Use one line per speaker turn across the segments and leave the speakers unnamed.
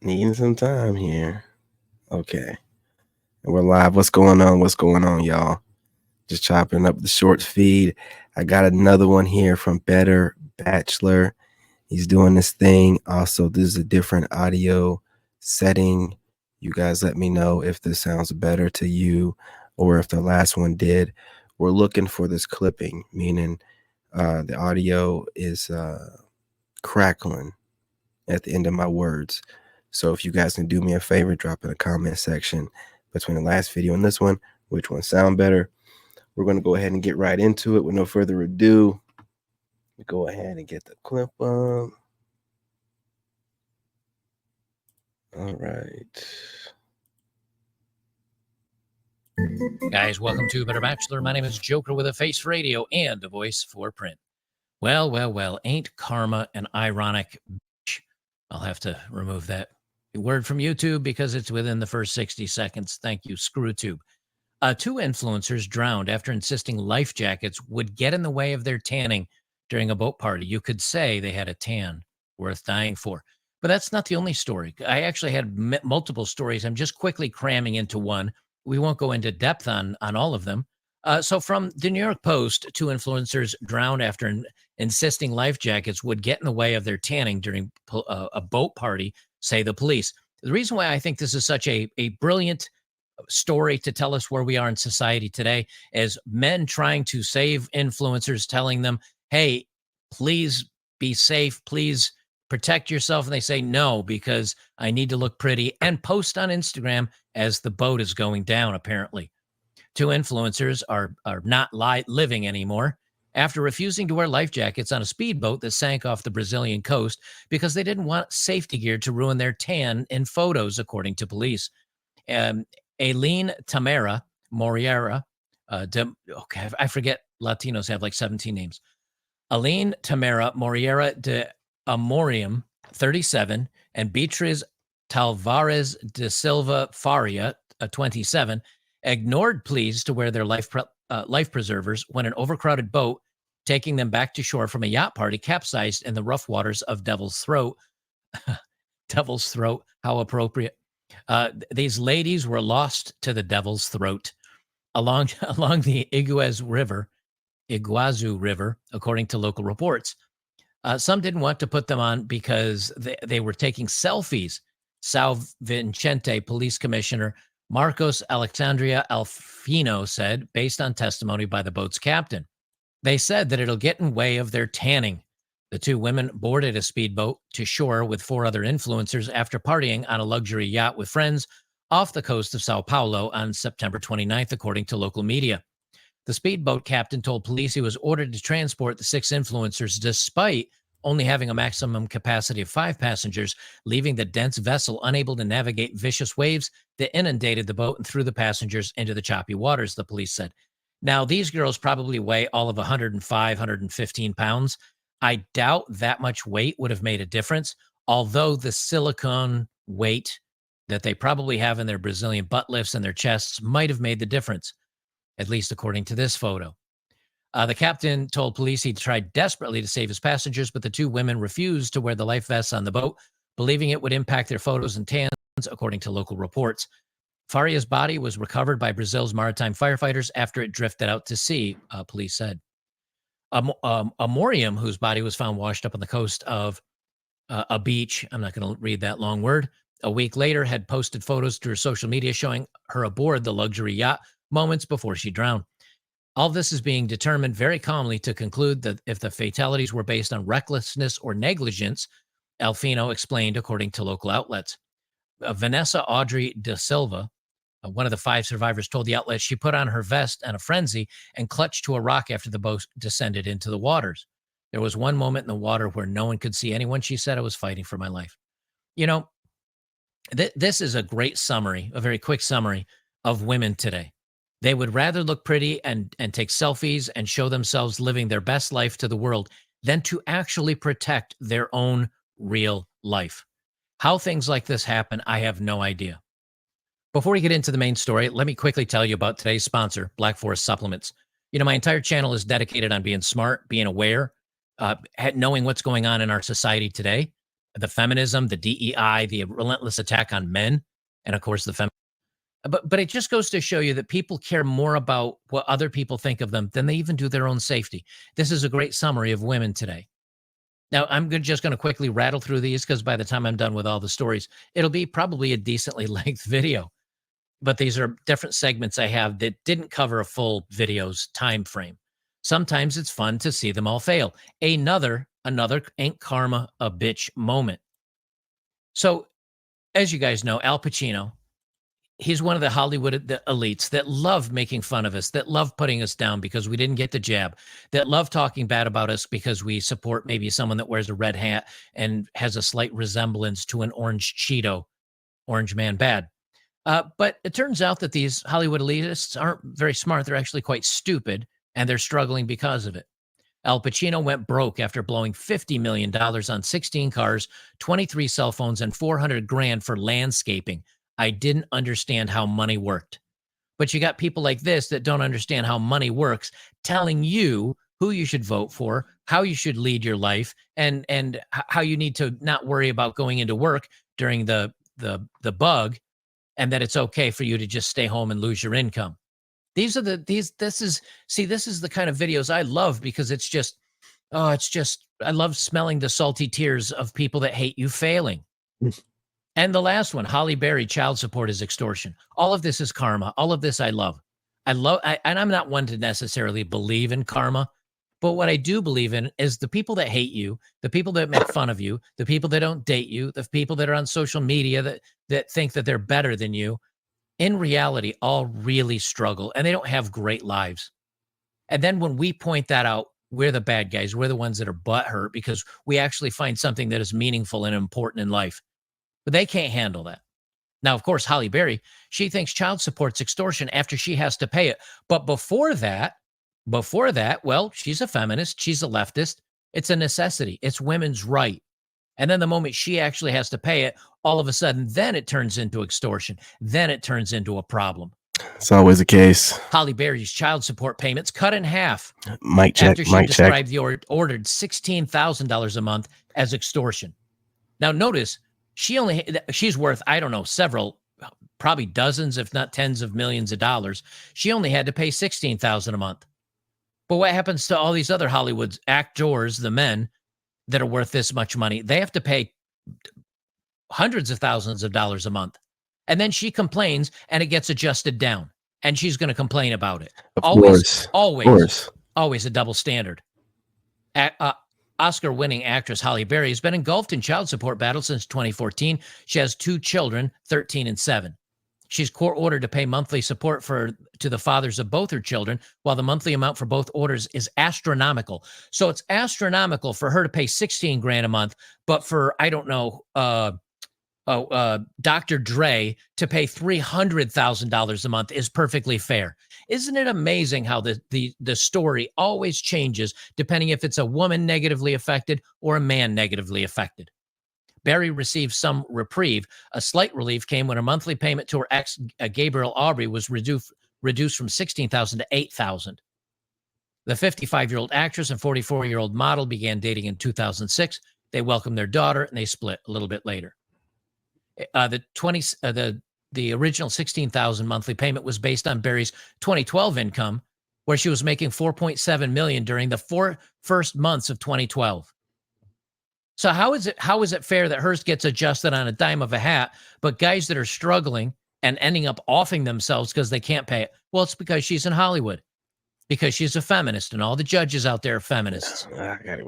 Needing some time here. Okay. We're live. What's going on? What's going on, y'all? Just chopping up the shorts feed. I got another one here from Better Bachelor. He's doing this thing. Also, this is a different audio setting. You guys let me know if this sounds better to you or if the last one did. We're looking for this clipping, meaning the audio is crackling at the end of my words. So if you guys can do me a favor, drop in the comment section between the last video and this one, which one sound better. We're going to go ahead and get right into it with no further ado. Go ahead and get the clip on. All right.
Guys, welcome to Better Bachelor. My name is Joker with a face for radio and a voice for print. Well, ain't karma an ironic bitch? I'll have to remove that word from YouTube because it's within the first 60 seconds. Thank you, ScrewTube. Two influencers drowned after insisting life jackets would get in the way of their tanning during a boat party. You could say they had a tan worth dying for. But that's not the only story. I actually had multiple stories. I'm just quickly cramming into one. We won't go into depth on all of them. So from the New York Post, two influencers drowned after insisting life jackets would get in the way of their tanning during a boat party, say the police. The reason why I think this is such a brilliant story to tell us where we are in society today is men trying to save influencers, telling them, hey, please be safe, please protect yourself. And they say no, because I need to look pretty and post on Instagram as the boat is going down, apparently. Two influencers are not living anymore after refusing to wear life jackets on a speedboat that sank off the Brazilian coast because they didn't want safety gear to ruin their tan in photos, according to police. Aileen Tamara Moriera, I forget, Latinos have like 17 names. Aileen Tamara Moriera de Amorium, 37, and Beatriz Tavares de Silva Faria, 27, ignored pleas to wear their life preservers when an overcrowded boat taking them back to shore from a yacht party capsized in the rough waters of Devil's Throat. Devil's Throat, how appropriate. These ladies were lost to the Devil's Throat along the Iguazu River, according to local reports. Some didn't want to put them on because they were taking selfies. São Vicente Police Commissioner Marcos Alexandria Alfino said, based on testimony by the boat's captain. They said that it'll get in way of their tanning. The two women boarded a speedboat to shore with four other influencers after partying on a luxury yacht with friends off the coast of Sao Paulo on September 29th, according to local media. The speedboat captain told police he was ordered to transport the six influencers despite only having a maximum capacity of 5 passengers, leaving the dense vessel unable to navigate vicious waves that inundated the boat and threw the passengers into the choppy waters, the police said. Now, these girls probably weigh all of 105, 115 pounds. I doubt that much weight would have made a difference, although the silicone weight that they probably have in their Brazilian butt lifts and their chests might have made the difference, at least according to this photo. The captain told police he tried desperately to save his passengers, but the two women refused to wear the life vests on the boat, believing it would impact their photos and tans, according to local reports. Faria's body was recovered by Brazil's maritime firefighters after it drifted out to sea, police said. Amorium, whose body was found washed up on the coast of a beach, I'm not going to read that long word, a week later had posted photos to her social media showing her aboard the luxury yacht moments before she drowned. All this is being determined very calmly to conclude that if the fatalities were based on recklessness or negligence, Alfino explained, according to local outlets. Vanessa Audrey de Silva, one of the 5 survivors, told the outlet she put on her vest in a frenzy and clutched to a rock after the boat descended into the waters. There was one moment in the water where no one could see anyone. She said, I was fighting for my life. You know, this is a great summary, a very quick summary of women today. They would rather look pretty and take selfies and show themselves living their best life to the world than to actually protect their own real life. How things like this happen, I have no idea. Before we get into the main story, let me quickly tell you about today's sponsor, Black Forest Supplements. You know, my entire channel is dedicated on being smart, being aware, knowing what's going on in our society today. the feminism, the DEI, the relentless attack on men, and of course the but it just goes to show you that people care more about what other people think of them than they even do their own safety. This is a great summary of women today. Now, I'm just going to quickly rattle through these because by the time I'm done with all the stories, it'll be probably a decently length video. But these are different segments I have that didn't cover a full video's time frame. Sometimes it's fun to see them all fail. Another ain't karma a bitch moment. So, as you guys know, Al Pacino, he's one of the Hollywood elites that love making fun of us, that love putting us down because we didn't get the jab, that love talking bad about us because we support maybe someone that wears a red hat and has a slight resemblance to an orange Cheeto, orange man bad. But it turns out that these Hollywood elitists aren't very smart. They're actually quite stupid, and they're struggling because of it. Al Pacino went broke after blowing $50 million on 16 cars, 23 cell phones, and $400,000 for landscaping. I didn't understand how money worked. But you got people like this that don't understand how money works, telling you who you should vote for, how you should lead your life, and how you need to not worry about going into work during the bug, and that it's okay for you to just stay home and lose your income. This is the kind of videos I love because I love smelling the salty tears of people that hate you failing. And the last one, Holly Berry, child support is extortion. All of this is karma. All of this I love. And I'm not one to necessarily believe in karma, but what I do believe in is the people that hate you, the people that make fun of you, the people that don't date you, the people that are on social media that think that they're better than you, in reality, all really struggle and they don't have great lives. And then when we point that out, we're the bad guys. We're the ones that are butthurt because we actually find something that is meaningful and important in life. But they can't handle that. Now, of course, Holly Berry, she thinks child support's extortion after she has to pay it. But before that, well, she's a feminist. She's a leftist. It's a necessity. It's women's right. And then the moment she actually has to pay it, all of a sudden, then it turns into extortion. Then it turns into a problem.
It's always the case.
Holly Berry's child support payments cut in half.
Mic check.
After she described the ordered $16,000 a month as extortion. Now, notice she's worth, I don't know, several, probably dozens, if not tens of millions of dollars. She only had to pay $16,000 a month. But what happens to all these other Hollywood actors, the men that are worth this much money? They have to pay hundreds of thousands of dollars a month. And then she complains and it gets adjusted down. And she's going to complain about it. Always a double standard. Oscar-winning actress Holly Berry has been engulfed in child support battle since 2014. She has 2 children, 13 and 7. She's court-ordered to pay monthly support to the fathers of both her children, while the monthly amount for both orders is astronomical. So it's astronomical for her to pay $16,000 a month, but for, I don't know, Dr. Dre to pay $300,000 a month is perfectly fair. Isn't it amazing how the story always changes depending if it's a woman negatively affected or a man negatively affected? Berry received some reprieve. A slight relief came when her monthly payment to her ex, Gabriel Aubrey, was reduced from $16,000 to $8,000. The 55-year-old actress and 44-year-old model began dating in 2006. They welcomed their daughter and they split a little bit later. The original $16,000 monthly payment was based on Berry's 2012 income, where she was making $4.7 million during the first months of 2012. So how is it fair that hers gets adjusted on a dime of a hat, but guys that are struggling and ending up offing themselves because they can't pay it? Well, it's because she's in Hollywood, because she's a feminist, and all the judges out there are feminists.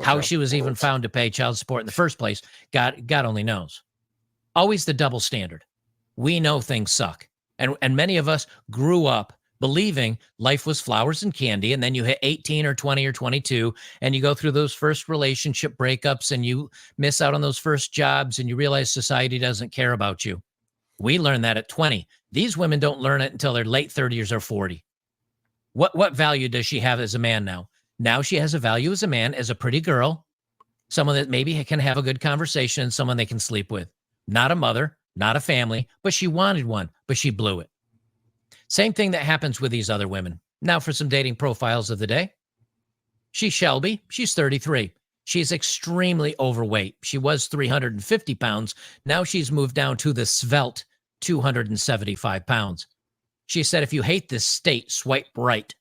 How she was even found to pay child support in the first place, God only knows. Always the double standard. We know things suck. And many of us grew up believing life was flowers and candy, and then you hit 18 or 20 or 22, and you go through those first relationship breakups, and you miss out on those first jobs, and you realize society doesn't care about you. We learned that at 20. These women don't learn it until they're late 30s or 40. What value does she have as a man now? Now she has a value as a man, as a pretty girl, someone that maybe can have a good conversation, someone they can sleep with. Not a mother, not a family, but she wanted one, but she blew it. Same thing that happens with these other women. Now for some dating profiles of the day. She's Shelby. She's 33. She's extremely overweight. She was 350 pounds. Now she's moved down to the svelte 275 pounds. She said, if you hate this state, swipe right.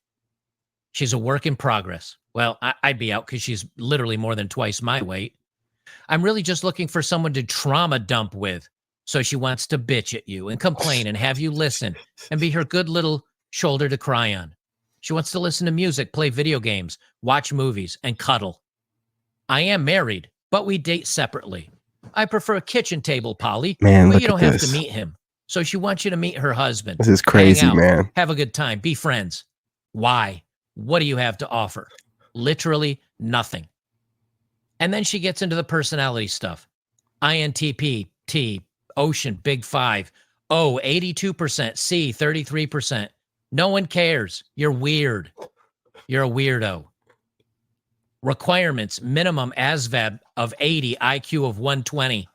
She's a work in progress. Well, I'd be out because she's literally more than twice my weight. I'm really just looking for someone to trauma dump with. So she wants to bitch at you and complain and have you listen and be her good little shoulder to cry on. She wants to listen to music, play video games, watch movies, and cuddle. I am married, but we date separately. I prefer a kitchen table, Polly,
Man,
but
look
you don't
at
have
this.
to meet him. So she wants you to meet her husband.
This is crazy,
Hang out,
man.
have a good time, be friends. Why? What do you have to offer? Literally nothing. And then she gets into the personality stuff. INTP, T, Ocean, Big Five. O, 82%. C, 33%. No one cares. You're weird. You're a weirdo. Requirements, minimum ASVAB of 80, IQ of 120.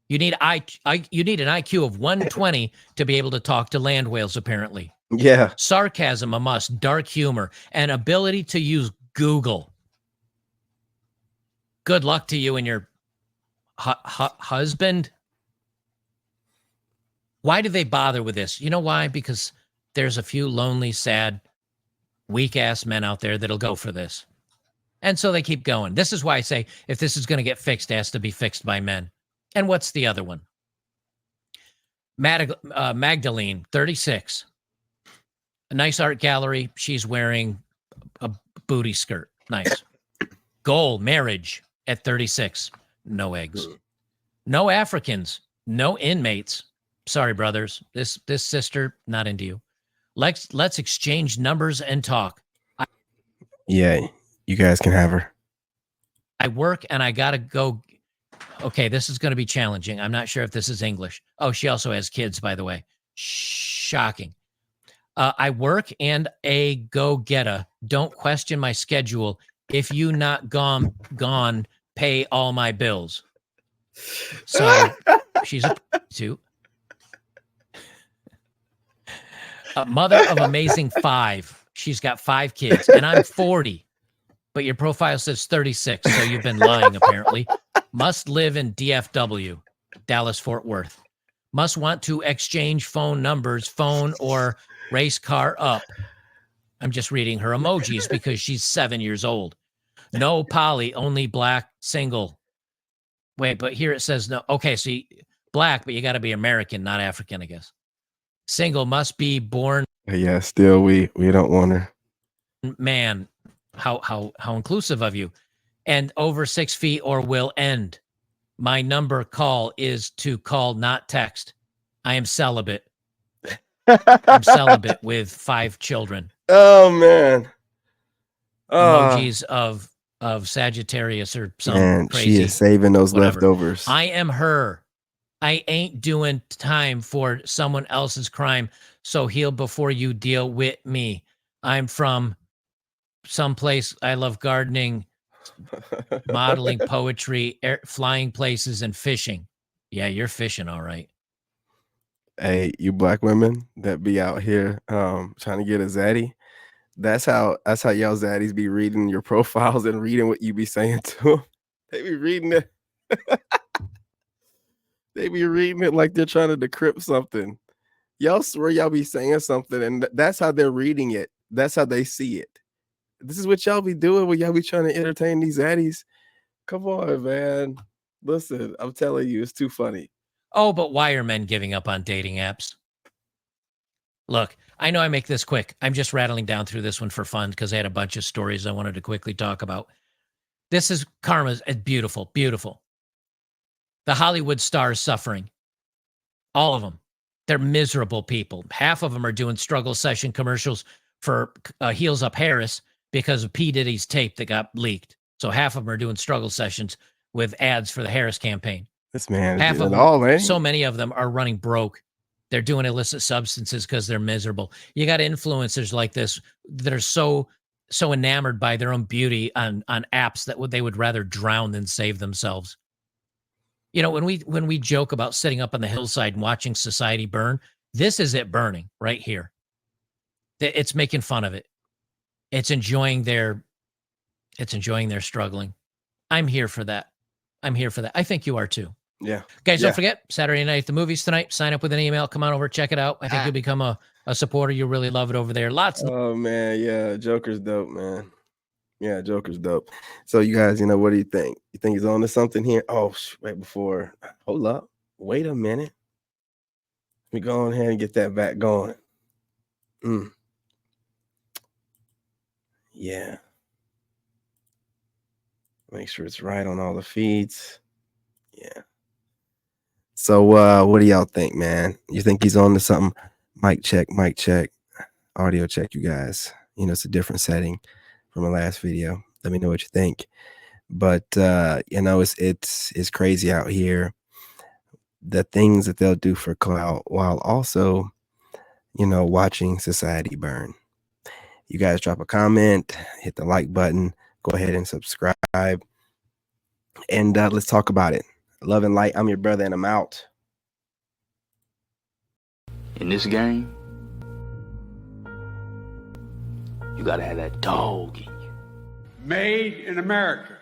You need an IQ of 120 to be able to talk to land whales, apparently.
Yeah.
Sarcasm, a must. Dark humor, and ability to use Google. Good luck to you and your husband. Why do they bother with this? You know why? Because there's a few lonely, sad, weak-ass men out there that'll go for this. And so they keep going. This is why I say, if this is going to get fixed, it has to be fixed by men. And what's the other one? Magdalene, 36. A nice art gallery. She's wearing a booty skirt. Nice. Goal, marriage at 36. No eggs. No Africans. No inmates. Sorry, brothers. This sister, not into you. Let's exchange numbers and talk.
Yeah, you guys can have her.
I work and I gotta go. Okay, this is going to be challenging. I'm not sure if this is English. Oh, she also has kids, by the way. Shocking. I work and a go-getter. Don't question my schedule. If you not gone, pay all my bills. So she's a prostitute. A mother of amazing 5. She's got 5 kids, and I'm 40. But your profile says 36, so you've been lying, apparently. Must live in DFW, Dallas-Fort Worth. Must want to exchange phone numbers, phone or race car up. I'm just reading her emojis because she's 7 years old. No poly, only black, single. Wait, but here it says no. Okay, so black, but you got to be American, not African, I guess. Single, must be born.
Yeah, still we don't want her.
Man, how inclusive of you. And over 6 feet or will end. My number call is to call, not text. I am celibate. I'm celibate with 5 children.
Oh man.
Emojis of Sagittarius or something.
Man,
crazy.
she is saving those
whatever.
leftovers.
I am her. I ain't doing time for someone else's crime. So heal before you deal with me. I'm from someplace. I love gardening, modeling, poetry, flying places, and fishing. Yeah, you're fishing, all right.
Hey, you black women that be out here trying to get a zaddy. That's how y'all zaddies be reading your profiles and reading what you be saying to them. They be reading it. They be reading it like they're trying to decrypt something. Y'all swear y'all be saying something, and that's how they're reading it. That's how they see it. This is what y'all be doing when y'all be trying to entertain these zaddies. Come on, man. Listen, I'm telling you, it's too funny.
Oh, but why are men giving up on dating apps? Look, I know I make this quick. I'm just rattling down through this one for fun because I had a bunch of stories I wanted to quickly talk about. This is karma's beautiful, beautiful. The Hollywood stars suffering. All of them. They're miserable people. Half of them are doing struggle session commercials for Heels Up Harris because of P. Diddy's tape that got leaked. So half of them are doing struggle sessions with ads for the Harris campaign.
This man
half
is
of
doing
them,
it all, man.
so many of them are running broke. They're doing illicit substances because they're miserable. You got influencers like this that are so enamored by their own beauty on apps that they would rather drown than save themselves. You know, when we joke about sitting up on the hillside and watching society burn, this is it burning right here. It's making fun of it. It's enjoying their struggling. I'm here for that. I'm here for that. I think you are too.
Yeah.
Guys,
Yeah.
don't forget, Saturday night, the movies tonight. Sign up with an email. Come on over, check it out. I think you'll become a supporter. You'll really love it over there. Lots.
Oh man, yeah, Joker's dope, man. Yeah, Joker's dope. So you guys, what do you think? You think he's on to something here? Oh, wait, before. Hold up. Wait a minute. Let me go on ahead and get that back going. Yeah. Make sure it's right on all the feeds. Yeah. So what do y'all think, man? You think he's on to something? Mic check, audio check, you guys. It's a different setting from the last video. Let me know what you think. But it's crazy out here. The things that they'll do for clout while also, watching society burn. You guys drop a comment, hit the like button, go ahead and subscribe. And let's talk about it. Love and light. I'm your brother, and I'm out.
In this game, you gotta have that dog in you.
Made in America.